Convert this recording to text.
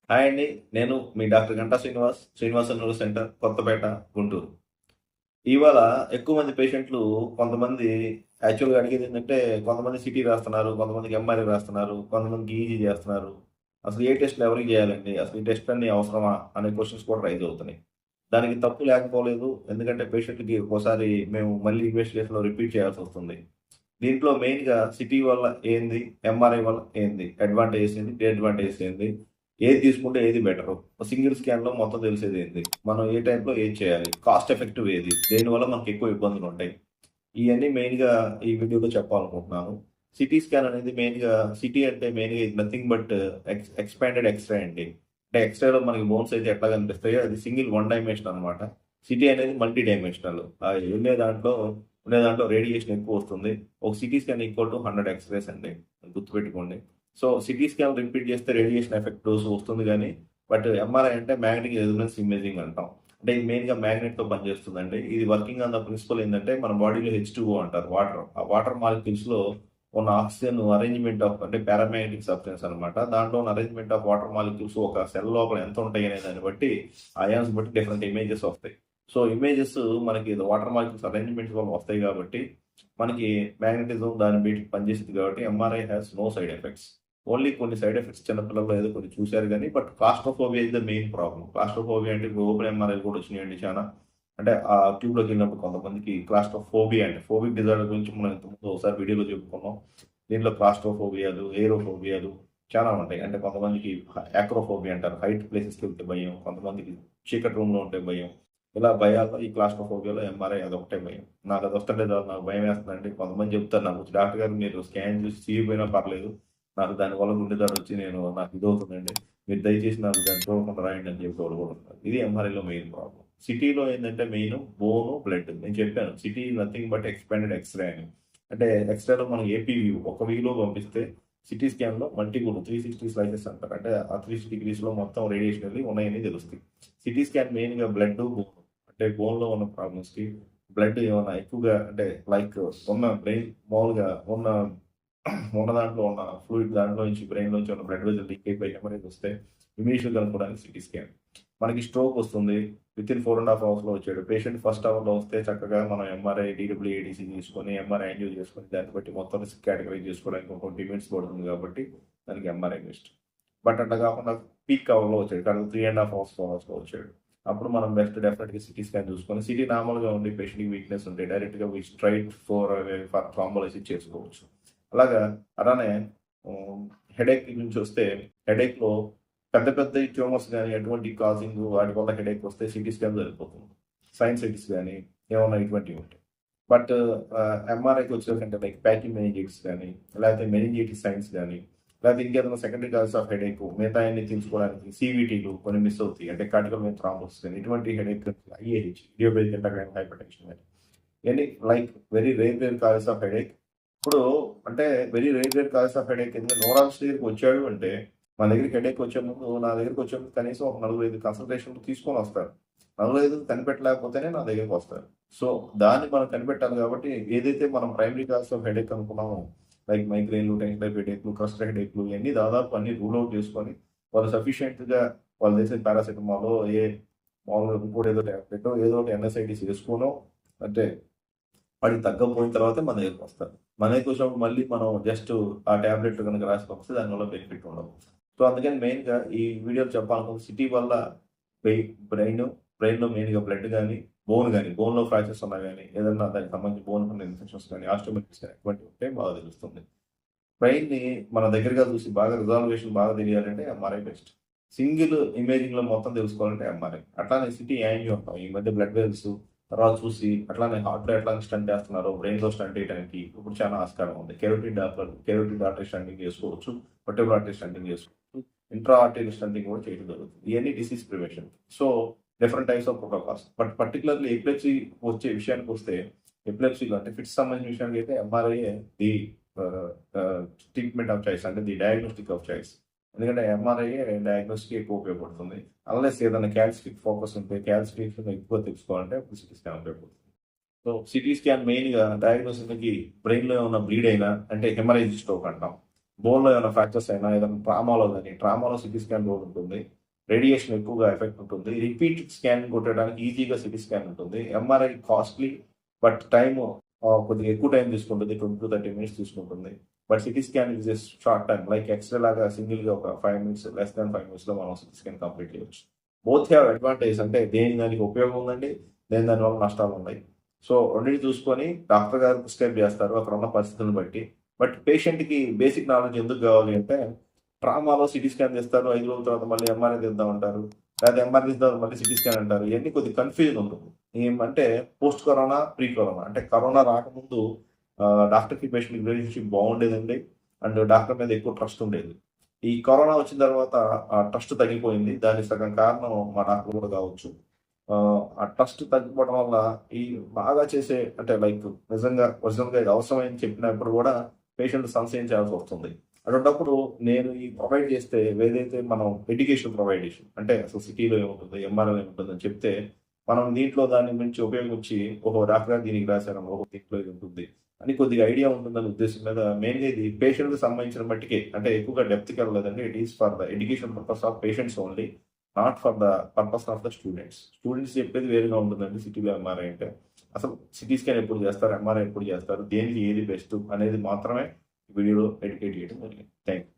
Hi అండి. నేను మీ doctor Ganta Srinivasa neuro centre, Kothapeta, Guntur. ఇవాళ ఎక్కువ మంది పేషెంట్లు కొంతమంది యాక్చువల్‌గా అడిగేదేంటంటే, కొంతమంది సిటీ రాస్తున్నారు, కొంతమందికి ఎంఆర్ఐ రాస్తున్నారు, కొంతమందికి ఈఈజీ చేస్తున్నారు. అసలు ఏ టెస్ట్‌లు ఎవరికి చేయాలండి? అసలు ఈ టెస్ట్‌లన్నీ అవసరమా? అనే క్వెషన్స్ కూడా రైజ్ అవుతున్నాయి. దానికి తప్పు లేకపోలేదు. ఎందుకంటే పేషెంట్‌కి ఒక్కోసారి మేము మళ్ళీ ఇన్వెస్టిగేషన్‌లో రిపీట్ చేయాల్సొస్తుంది. దీంట్లో మెయిన్‌గా సిటీ వల్ల ఏంది? ఎంఆర్ఐ వల్ల ఏంది? అడ్వాంటేజెస్ ఏంది? డిసడ్వాంటేజెస్ ఏంది? ఏది తీసుకుంటే ఏది బెటరు? సింగిల్ స్కాన్‌లో మొత్తం తెలిసేదేంది? మనం ఏ టైంలో ఏది చేయాలి? కాస్ట్ ఎఫెక్టివ్ ఏది? దేనివల్ల మనకు ఎక్కువ ఇబ్బందులుంటాయి? ఇయన్నీ మెయిన్‌గా ఈ వీడియోలో చెప్పాలనుకుంటున్నాను. సిటీ స్కాన్ అనేది మెయిన్‌గా సిటీ అంటే మెయిన్‌గా ఇది నథింగ్ బట్ ఎక్స్‌పాండెడ్ ఎక్స్‌రే అండి. అంటే ఎక్స్‌రేలో మనకి బోన్స్ అయితే ఎట్లా కనిపిస్తాయో అది సింగిల్ వన్ డైమెన్షన్ అనమాట. సిటీ అనేది మల్టీ డైమెన్షనల్. ఉండే దాంట్లో రేడియేషన్ ఎక్కువొస్తుంది. ఒక CT scan equal to 100 X rays అండి. గుర్తుపెట్టుకోండి. సో, సిటీ స్కాన్ రిపీట్ చేస్తే రేడియేషన్ ఎఫెక్ట్ డోస్ వస్తుంది గానీ, బట్ ఎంఆర్ఐ అంటే మ్యాగ్నెటిక్ రెసొనెన్స్ ఇమేజింగ్ అంటాం. అంటే ఇది మెయిన్‌గా మ్యాగ్నెట్‌తో పనిచేస్తుందండి. ఇది వర్కింగ్ ఆన్ ద ప్రిన్సిపల్ ఏందంటే, మన బాడీలో హెచ్2ఓ అంటారు వాటర్. ఆ వాటర్ మాలిక్యూల్స్‌లో ఉన్న ఆక్సిజన్ అరేంజ్‌మెంట్ ఆఫ్ అంటే పారామాగ్నెటిక్ సబ్స్టెన్స్ అనమాట. దాంట్లో ఉన్న అరేంజ్‌మెంట్ ఆఫ్ వాటర్ మాలిక్యూల్స్ ఒక సెల్ లోపల ఎంత ఉంటాయి అనే దాన్ని బట్టి, అయాన్స్ బట్టి డిఫరెంట్ ఇమేజెస్ వస్తాయి. సో, ఇమేజెస్ మనకి వాటర్ మాలిక్యూల్స్ అరేంజ్‌మెంట్స్ వల్ల వస్తాయి కాబట్టి, మనకి మ్యాగ్నెటిజం దాన్ని బట్టి పనిచేసిద్ది కాబట్టి MRI has no side effects. Only కొన్ని సైడ్ ఎఫెక్ట్స్ చిన్నపిల్లల్లో ఏదో కొన్ని చూసారు గానీ, but claustrophobia is the main problem. Claustrophobia అంటే ఇప్పుడు ఓపెన్ ఎంఆర్ఐలు కూడా వచ్చినాయండి చానా. అంటే ఆ ట్యూబ్‌లోకి వెళ్ళినప్పుడు కొంతమందికి క్లాస్ట్రోఫోబియా అంటే ఫోబిక్ డిజార్డర్ గురించి మనం ఇంతకుముందు ఒకసారి వీడియోలో చెప్పుకున్నాం. దీంట్లో క్లాస్ట్రోఫోబియాలు, ఏరోఫోబియాలు చాలా ఉంటాయి. అంటే కొంతమందికి యాక్రోఫోబియా అంటారు. హైట్ ప్లేసెస్‌కి వెళ్తే భయం. కొంతమందికి చీకటి రూమ్‌లో ఉంటే భయం. ఇలా భయాల్లో ఈ క్లాస్ట్రోఫోబియాలో ఎంఆర్ఐ అదొకటే భయం. నాకు అది వస్తుంటే చాలు నాకు భయమేస్తుందండి. కొంతమంది చెప్తారు నాకు, "డాక్టర్ గారు మీరు స్కాన్ చూసి చీకిపోయినా పర్లేదు. నాకు దానివల్ల గుండె దడొచ్చి నాకు ఇదవుతుందండి. మీరు దయచేసి నాకు దాన్ని చూడకుండా రాయండి" అని చెప్పేవాళ్ళు కూడా ఉన్నారు. ఇది ఎంఆర్ఐలో మెయిన్ ప్రాబ్లమ్. సిటీలో ఏందంటే మెయిన్ బోను, బ్లడ్. నేను చెప్పాను CT nothing but expanded X ray అని. అంటే ఎక్స్‌రేలో మనం ఏపీ వ్యూ ఒక వ్యూలో పంపిస్తే సిటీ స్కాన్‌లో మల్టిపుల్ 360 స్లైసెస్ అంటారు. అంటే ఆ 360 డిగ్రీస్‌లో మొత్తం రేడియేషన్ వెళ్ళి ఉన్నాయని తెలుస్తాయి. సిటీ స్కాన్ మెయిన్‌గా బ్లడ్, బోన్ అంటే బోన్‌లో ఉన్న ప్రాబ్లమ్స్‌కి బ్లడ్ ఏమన్నా ఎక్కువగా అంటే లైక్ ఉన్న బ్రెయిన్ మామూలుగా ఉన్న దాంట్లో ఉన్న ఫ్లూయిడ్ దాంట్లో నుంచి బ్రెయిన్‌లోంచి ఉన్న బ్లడ్ వెసల్ లీక్ అయిపోయి హెమరేజ్ వస్తే ఇమ్మీడియేట్‌గా కనుక్కోవడానికి సిటీ స్కాన్. మనకి స్ట్రోక్ వస్తుంది. వితిన్ 4 ½ అవర్స్‌లో వచ్చాడు. పేషెంట్ ఫస్ట్ అవర్‌లో వస్తే చక్కగా మనం ఎంఆర్ఐ, డీడబ్ల్యూఏడీసీ తీసుకొని, ఎంఆర్ఐ యాంజియో చేసుకొని, దాన్ని బట్టి మొత్తం రిస్క్ కేటగరైజ్ చేసుకోవడానికి ఒక 20 మినిట్స్ పడుతుంది కాబట్టి దానికి ఎంఆర్ఐ బెస్ట్. బట్ అట్లా కాకుండా పీక్ అవర్‌లో వచ్చాడు. కానీ 3 ½ అవర్స్, 4 అవర్స్‌లో వచ్చాడు. అప్పుడు మనం బెస్ట్ డెఫినిట్‌గా సిటీ స్కాన్ చూసుకొని, సిటీ నార్మల్‌గా ఉండి పేషెంట్‌కి వీక్‌నెస్ ఉంటే డైరెక్ట్‌గా వి స్ట్రెయిట్ ఫర్ థ్రాంబోలైసిస్ చేసుకోవచ్చు. అలాగా అలానే హ్మ్, హెడేక్ నుంచి వస్తే హెడేక్‌లో పెద్ద పెద్ద ట్యూమర్స్ గాని, ఎటువంటి కాజింగ్ వాటి వల్ల హెడేక్ వస్తే సీటీ స్కాన్ సరిపోతుంది. సైనసైటిస్ గాని, ఏమన్నా ఇటువంటివి ఉంటాయి. బట్ ఎంఆర్ఐకి వచ్చేసరికి లైక్ ప్యాకింగ్ మెనింజైటిస్ గాని, లేకపోతే మెనింజైటిస్ సైన్స్ గాని, లేకపోతే ఇంకేదైనా సెకండరీ కాజెస్ ఆఫ్ హెడేక్ మిగతాయన్ని తెలుసుకోవడానికి సీవీటీలు కొన్ని మిస్ అవుతాయి. అంటే కార్టికల్ వెయిన్ థ్రాంబోసిస్ గాని, ఇటువంటి హెడేక్ ఐఏహెచ్ ఇడియోపేథిక్ ఎండోక్రైన్ హైపర్‌టెన్షన్ గాని, ఇయన్నీ like very rare causes of headache. ఇప్పుడు అంటే very rare causes of headache ఎందుకంటే న్యూరాలజిస్ట్ దగ్గరికి వచ్చాడు అంటే మన దగ్గరికి హెడేక్ వచ్చే ముందు నా దగ్గరికి వచ్చే ముందు కనీసం ఒక నలుగురు ఐదు కన్సల్టేషన్లు తీసుకొని వస్తారు. నలుగురు ఐదు కనిపెట్టలేకపోతేనే నా దగ్గరికి వస్తారు. సో దాన్ని మనం కనిపెట్టాలి కాబట్టి ఏదైతే మనం ప్రైమరీ కాజ్ ఆఫ్ హెడేక్ అనుకున్నామో లైక్ మైగ్రేన్లు, టెన్షన్ టైప్ హెడేక్లు, క్లస్టర్ హెడేక్లు ఇవన్నీ దాదాపు అన్ని రూల్ అవుట్ చేసుకొని వాళ్ళు సఫిషియెంట్‌గా వాళ్ళు చేసే పారాసెటమాలో మామూలుగా ఇంకోటి ఏదో టాబ్లెటో ఏదో ఒకటి ఎన్ఎస్ఐటీస్ వేసుకోనో అంటే వాడికి తగ్గకపోయిన తర్వాతే మన దగ్గరికొస్తారు. మన దగ్గరికొచ్చినప్పుడు మళ్ళీ మనం జస్ట్ ఆ టాబ్లెట్ గనుక రాసి పంపిస్తే దానివల్ల బెనిఫిట్ ఉండదు. సో, అందుకని మెయిన్‌గా ఈ వీడియోలో చెప్పాలనుకుంది సిటీ వల్ల బ్రెయిను, బ్రెయిన్‌లో మెయిన్‌గా బ్లడ్ గాని, బోన్‌లో ఫ్రాక్చర్స్ ఉన్నా గాని, ఏదన్నా దానికి సంబంధించి బోన్‌కున్న ఇన్ఫెక్షన్స్ గాని, ఆస్టియోమైటిస్ గాని అటువంటివి ఉంటే బాగా తెలుస్తుంది. బ్రెయిన్‌ని మన దగ్గరగా చూసి బాగా రిజాల్వేషన్ బాగా తెలియాలంటే ఎంఆర్ఐ బెస్ట్. సింగిల్ ఇమేజింగ్‌లో మొత్తం తెలుసుకోవాలంటే ఎంఆర్ఐ. అట్లానే సిటీ యాంజియో అంటాం. ఈ మధ్య బ్లడ్ వెసల్స్ తర్వాత చూసి అట్లానే హార్ట్‌లో ఎట్లా స్టంట్ ఏస్తున్నారో బ్రెయిన్‌లో స్టంట్ ఏయడానికి ఇప్పుడు చాలా ఆస్కారం ఉంది. కెరోటిడ్ ఆర్టరీ స్టంటింగ్ చేసుకోవచ్చు. వర్టెబ్రల్ ఆర్టరీ స్టంటింగ్ చేసుకోవచ్చు. ఇంట్రా ఆర్టరీ స్టంటింగ్ కూడా చేయడం జరుగుతుంది. ఇయన్నీ disease prevention. So, different types of protocols. But particularly epilepsy వచ్చే విషయానికొస్తే ఎపిలెప్సీలో అంటే ఫిట్స్ సంబంధించిన విషయానికైతే ఎంఆర్ఐయే ది ఆహ్, ఆహ్, ట్రీట్మెంట్ ఆఫ్ చాయిస్ అంటే ది డయాగ్నోస్టిక్ ఆఫ్ చాయిస్. ఎందుకంటే ఎంఆర్ఐ డయాగ్నోస్‌కి ఎక్కువ ఉపయోగపడుతుంది. అన్లెస్ ఏదైనా క్యాల్సిఫిక్ ఫోకస్ ఉంటే క్యాల్సిఫికేషన్ ఎక్కువ తెలుసుకోవాలంటే అప్పుడు సిటీ స్కాన్ ఉపయోగపడుతుంది. సో సిటీ స్కాన్ మెయిన్‌గా డయాగ్నోసిస్‌కి బ్రెయిన్‌లో ఏమన్నా బ్లీడ్ అయినా అంటే హెమరేజిక్ స్ట్రోక్ అంటాం. బోన్లో ఏమైనా ఫ్రాక్చర్స్ అయినా ఏదైనా ట్రామాలో కానీ ట్రామాలో సిటీ స్కాన్ రోల్ ఉంటుంది. రేడియేషన్ ఎక్కువగా ఎఫెక్ట్ ఉంటుంది. రిపీట్ స్కాన్ కొట్టడానికి ఈజీగా సిటీ స్కాన్ ఉంటుంది. ఎంఆర్ఐ కాస్ట్లీ, బట్ టైమ్ కొద్దిగా ఎక్కువ టైం తీసుకుంటుంది, 20 to 30 minutes తీసుకుంటుంది. But CT scan is just short time, like X ray లాగా సింగిల్గా ఒక 5 minutes, లెస్ దాన్ 5 minutes లో మనం సిటీ స్కాన్ కంప్లీట్ చేయవచ్చు. బోత్ హ్యావ్ అడ్వాంటేజ్, అంటే దేని దానికి ఉపయోగం ఉందండి, దేని దానివల్ల నష్టాలు ఉన్నాయి. సో రెండింటి చూసుకొని డాక్టర్ గారు ప్రిస్క్రైబ్ చేస్తారు అక్కడ ఉన్న పరిస్థితులను బట్టి. బట్ పేషెంట్కి బేసిక్ నాలెడ్జ్ ఎందుకు కావాలి అంటే, ట్రామాలో సిటీ స్కాన్ చేస్తారు, 5 రోజుల తర్వాత మళ్ళీ ఎంఆర్ఐ తీద్దాం అంటారు, లేదా ఎంఆర్ఐ తీద్దాం మళ్ళీ సిటీ స్కాన్ అంటారు. ఇవన్నీ కొద్దిగా కన్ఫ్యూజన్ ఉంటుంది. ఏమంటే పోస్ట్ కరోనా, ప్రీ కరోనా, అంటే కరోనా రాకముందు డాక్టర్కి పేషెంట్కి రిలేషన్షిప్ బాగుండేదండి, అండ్ డాక్టర్ మీద ఎక్కువ ట్రస్ట్ ఉండేది. ఈ కరోనా వచ్చిన తర్వాత ఆ ట్రస్ట్ తగ్గిపోయింది. దానికి సగం కారణం మా డాక్టర్ కూడా కావచ్చు. ఆ ట్రస్ట్ తగ్గిపోవడం వల్ల ఈ బాగా చేసే, అంటే లైక్ నిజంగా ఒరిజినల్గా ఇది అవసరమని చెప్పినప్పుడు కూడా పేషెంట్ సంశయించాల్సి వస్తుంది. అటువంటిప్పుడు నేను ఈ ప్రొవైడ్ చేస్తే, ఏదైతే మనం ఎడ్యుకేషన్ ప్రొవైడేషన్ అంటే అసలు సిటీలో ఏముంటుంది, ఎంఆర్ఎల్ ఏముంటుంది అని చెప్తే, మనం దీంట్లో దాని గురించి ఉపయోగించి, ఓహో డాక్టర్ గారు దీనికి రాశారు, ఓహో దీంట్లో ఇది ఉంటుంది అని కొద్దిగా ఐడియా ఉంటుందనే ఉద్దేశం మీద మెయిన్గా ఇది పేషెంట్కి సంబంధించిన బట్టికే, అంటే ఎక్కువగా డెప్త్కి వెళ్ళలేదండి. It is for the education purpose of patients only, not for the purpose of the students. Students చెప్పేది వేరుగా ఉంటుందండి సిటీలో ఎంఆర్ఐ అంటే. అసలు సిటీ స్కాన్ ఎప్పుడు చేస్తారు, ఎంఆర్ఐ ఎప్పుడు చేస్తారు, దేనికి ఏది బెస్ట్ అనేది మాత్రమే వీడియోలో ఎడ్యుకేట్ చేయడం జరిగింది. Thank you.